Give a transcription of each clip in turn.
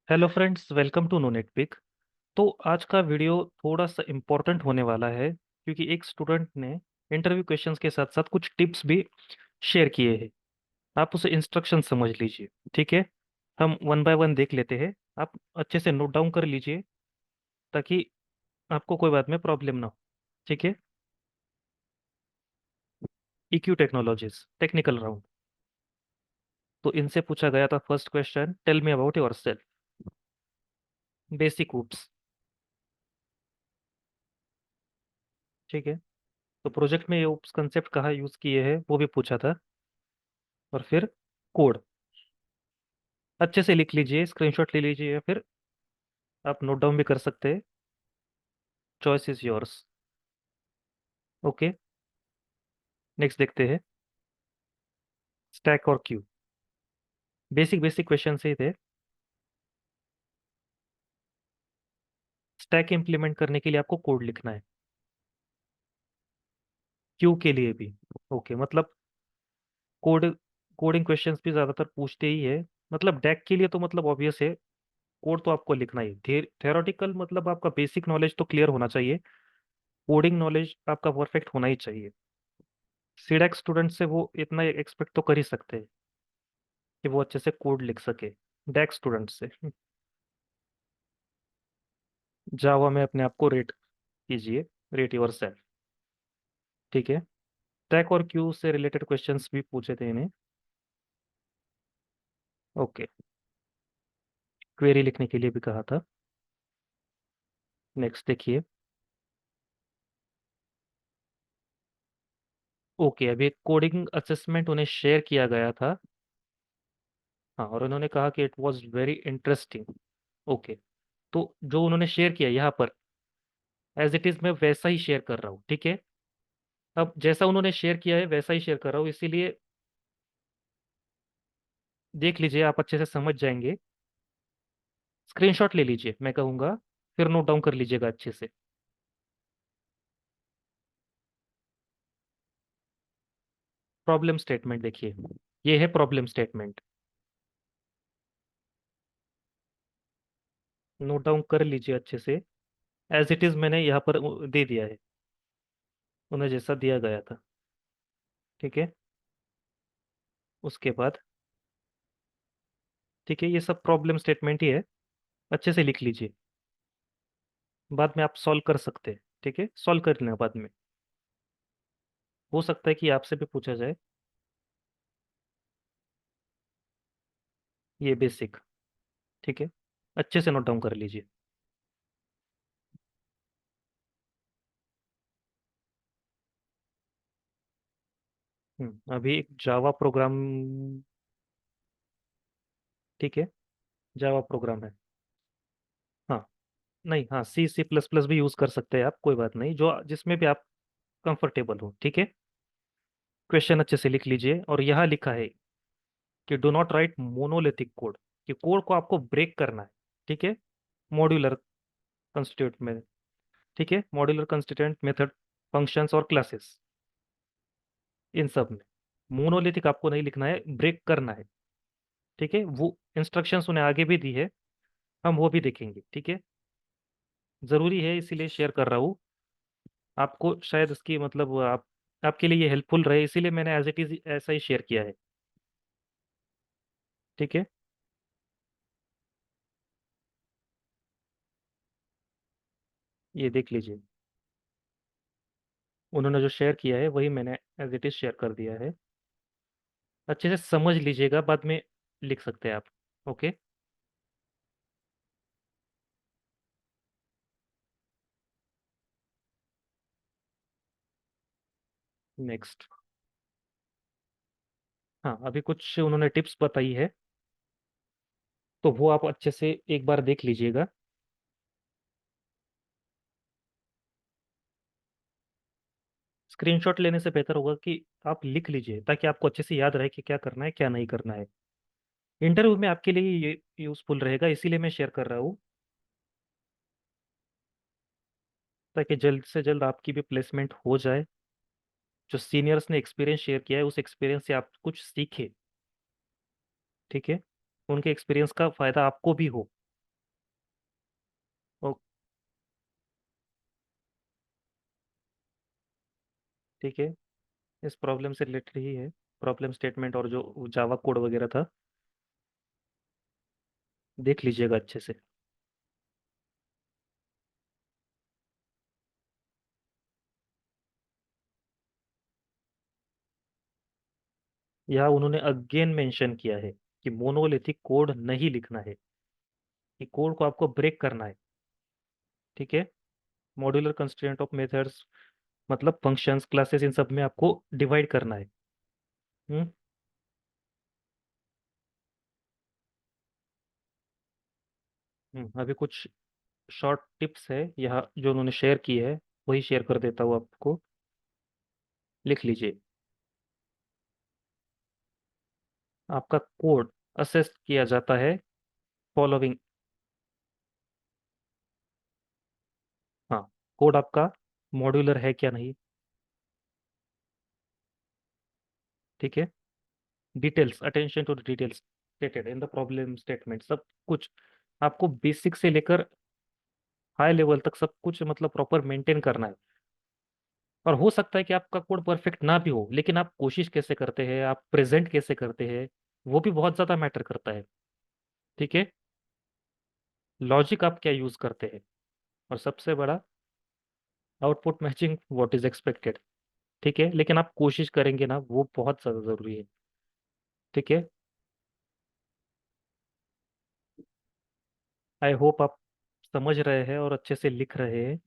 Hello friends, welcome to नोनेट पिक। तो आज का वीडियो थोड़ा सा इम्पोर्टेंट होने वाला है क्योंकि एक स्टूडेंट ने इंटरव्यू क्वेश्चंस के साथ साथ कुछ टिप्स भी शेयर किए हैं। आप उसे इंस्ट्रक्शन समझ लीजिए। ठीक है, हम वन बाय वन देख लेते हैं। आप अच्छे से नोट डाउन कर लीजिए ताकि आपको कोई बात में प्रॉब्लम ना हो। ठीक है। EQ technologies technical round. तो इनसे पूछा गया था first question, tell me about yourself. Basic oops. ठीक है। तो प्रोजेक्ट में ये उप्स कंसेप्ट कहाँ यूज किए हैं वो भी पूछा था। और फिर कोड अच्छे से लिख लीजिए, स्क्रीनशॉट ले लीजिए या फिर आप नोट डाउन भी कर सकते हैं। Choice is yours. Okay. Next देखते हैं, स्टैक और क्यू। बेसिक बेसिक क्वेश्चन से ही थे। स्टैक इंप्लीमेंट करने के लिए आपको कोड लिखना है, क्यू के लिए भी। ओके, मतलब कोड कोडिंग क्वेश्चंस भी ज़्यादातर पूछते ही है। मतलब डेक के लिए तो मतलब ऑब्वियस है, कोड तो आपको लिखना ही। थियोरेटिकल मतलब आपका बेसिक नॉलेज तो क्लियर होना चाहिए, कोडिंग नॉलेज आपका परफेक्ट होना ही चाहिए। सीडेक स्टूडेंट से वो इतना एक्सपेक्ट तो कर ही सकते हैं कि वो अच्छे से कोड लिख सके। डेक स्टूडेंट से जावा में अपने आप को रेट कीजिए, रेट योर सेल्फ। ठीक है। स्टैक और क्यू से रिलेटेड क्वेश्चंस भी पूछे थे इन्हें। ओके। क्वेरी लिखने के लिए भी कहा था। नेक्स्ट देखिए। ओके, अभी एक कोडिंग असेसमेंट उन्हें शेयर किया गया था। हाँ, और उन्होंने कहा कि it was very interesting. Okay. तो जो उन्होंने शेयर किया यहाँ पर, एज इट इज मैं वैसा ही शेयर कर रहा हूँ। ठीक है। अब जैसा उन्होंने शेयर किया है वैसा ही शेयर कर रहा हूँ, इसीलिए देख लीजिए, आप अच्छे से समझ जाएंगे। स्क्रीनशॉट ले लीजिए मैं कहूँगा, फिर नोट डाउन कर लीजिएगा अच्छे से। प्रॉब्लम स्टेटमेंट देखिए, ये है प्रॉब्लम स्टेटमेंट। नोट डाउन कर लीजिए अच्छे से। एज इट इज मैंने यहाँ पर दे दिया है, उन्हें जैसा दिया गया था। ठीक है। उसके बाद ठीक है, ये सब प्रॉब्लम स्टेटमेंट ही है, अच्छे से लिख लीजिए। बाद में आप सॉल्व कर सकते हैं। ठीक है, सॉल्व कर लेना बाद में। हो सकता है कि आपसे भी पूछा जाए। ये बेसिक। ठीक है, अच्छे से नोट डाउन कर लीजिए। अभी एक जावा प्रोग्राम। ठीक है, जावा प्रोग्राम है। हाँ। नहीं, हाँ, C++ भी यूज कर सकते हैं आप, कोई बात नहीं, जो जिसमें भी आप कंफर्टेबल हो। ठीक है। क्वेश्चन अच्छे से लिख लीजिए, और यहाँ लिखा है कि do not right monolithic code, कि कोड को आपको ब्रेक करना है। ठीक है। मॉड्यूलर कंस्टिट्यूट में। ठीक है, मॉड्यूलर कंस्टिट्यूएंट मेथड, फंक्शंस और क्लासेस, इन सब में मोनोलिथिक आपको नहीं लिखना है, ब्रेक करना है। ठीक है, वो इंस्ट्रक्शंस उन्हें आगे भी दी है, हम वो भी देखेंगे। ठीक है। ज़रूरी है इसीलिए शेयर कर रहा हूँ। आपको शायद इसकी मतलब आप आपके लिए ये हेल्पफुल रहे, इसीलिए मैंने एज इट इज ऐसा ही शेयर किया है। ठीक है। ये देख लीजिए, उन्होंने जो शेयर किया है वही मैंने एज इट इज शेयर कर दिया है। अच्छे से समझ लीजिएगा, बाद में लिख सकते हैं आप। ओके। नेक्स्ट। हाँ, अभी कुछ उन्होंने टिप्स बताई है, तो वो आप अच्छे से एक बार देख लीजिएगा। स्क्रीनशॉट लेने से बेहतर होगा कि आप लिख लीजिए, ताकि आपको अच्छे से याद रहे कि क्या करना है क्या नहीं करना है। इंटरव्यू में आपके लिए ये यूजफुल रहेगा, इसीलिए मैं शेयर कर रहा हूँ, ताकि जल्द से जल्द आपकी भी प्लेसमेंट हो जाए। जो सीनियर्स ने एक्सपीरियंस शेयर किया है, उस एक्सपीरियंस से आप कुछ सीखे। ठीक है, उनके एक्सपीरियंस का फायदा आपको भी हो। ठीक है, इस प्रॉब्लम से रिलेटेड ही है, प्रॉब्लम स्टेटमेंट और जो जावा कोड वगैरह था, देख लीजिएगा अच्छे से। यहाँ उन्होंने अगेन मेंशन किया है कि मोनोलिथिक कोड नहीं लिखना है, कि कोड को आपको ब्रेक करना है। ठीक है, मॉड्यूलर कंस्ट्रेंट ऑफ मेथड्स, मतलब फंक्शंस क्लासेस इन सब में आपको डिवाइड करना है। हम्म। अभी कुछ शॉर्ट टिप्स है यहाँ जो उन्होंने शेयर की है, वही शेयर कर देता हूँ आपको, लिख लीजिए। आपका कोड असेस किया जाता है फॉलोइंग। हाँ, कोड आपका मॉड्यूलर है क्या नहीं। ठीक है, details, attention to details stated in the problem statement, सब कुछ आपको बेसिक से लेकर हाई लेवल तक सब कुछ मतलब प्रॉपर मेंटेन करना है। और हो सकता है कि आपका कोड परफेक्ट ना भी हो, लेकिन आप कोशिश कैसे करते हैं, आप प्रेजेंट कैसे करते हैं, वो भी बहुत ज़्यादा मैटर करता है। ठीक है, लॉजिक आप क्या यूज़ करते हैं, और सबसे बड़ा output matching what is expected. ठीक है, लेकिन आप कोशिश करेंगे ना, वो बहुत ज़्यादा ज़रूरी है। ठीक है, आई होप आप समझ रहे हैं और अच्छे से लिख रहे हैं।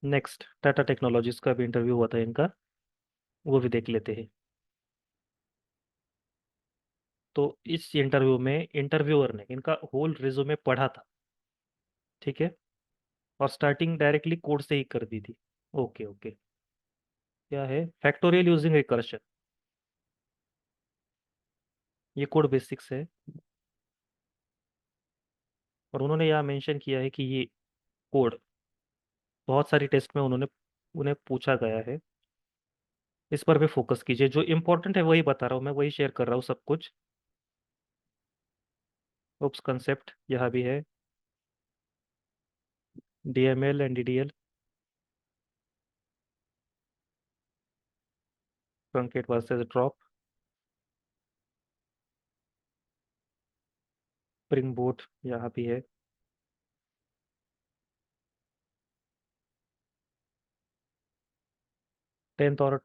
नेक्स्ट टाटा टेक्नोलॉजीज का भी इंटरव्यू हुआ था इनका, वो भी देख लेते हैं। तो इस इंटरव्यू में इंटरव्यूअर ने इनका होल रिज्यूमे पढ़ा था। ठीक है, और स्टार्टिंग डायरेक्टली कोड से ही कर दी थी। ओके ओके, क्या है फैक्टोरियल यूजिंग रिकर्शन, ये कोड बेसिक्स है। और उन्होंने यहाँ मेंशन किया है कि ये कोड बहुत सारी टेस्ट में उन्होंने उन्हें पूछा गया है। इस पर भी फोकस कीजिए, जो इंपॉर्टेंट है वही बता रहा हूँ मैं, वही शेयर कर रहा हूँ सब कुछ। ओप्स कंसेप्ट यहाँ भी है, DML and DDL, truncate versus drop, spring boot यहाँ भी है। 10th और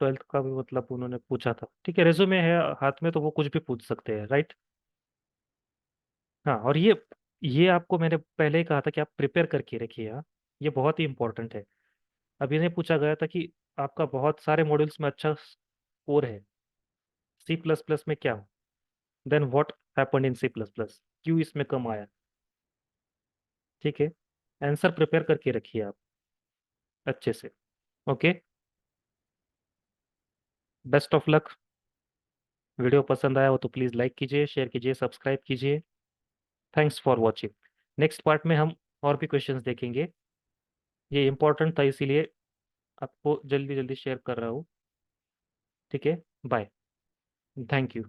12th का भी मतलब उन्होंने पूछा था। ठीक है, रेज्यूमे है हाथ में तो वो कुछ भी पूछ सकते हैं, राइट। हाँ, और ये आपको मैंने पहले ही कहा था कि आप प्रिपेयर करके रखिए। हाँ, ये बहुत ही इंपॉर्टेंट है। अभी ने पूछा गया था कि आपका बहुत सारे मॉड्यूल्स में अच्छा स्कोर है, सी प्लस प्लस में क्या, then what happened in C plus plus, क्यों इसमें कम आया। ठीक है, आंसर प्रिपेयर करके रखिए आप अच्छे से। Okay, best of luck. Video पसंद आया हो तो प्लीज़ लाइक कीजिए, शेयर कीजिए, सब्सक्राइब कीजिए। Thanks for watching. Next part में हम और भी क्वेश्चंस देखेंगे। ये इंपॉर्टेंट था इसीलिए आपको जल्दी जल्दी शेयर कर रहा हूँ। ठीक है, बाय, थैंक यू।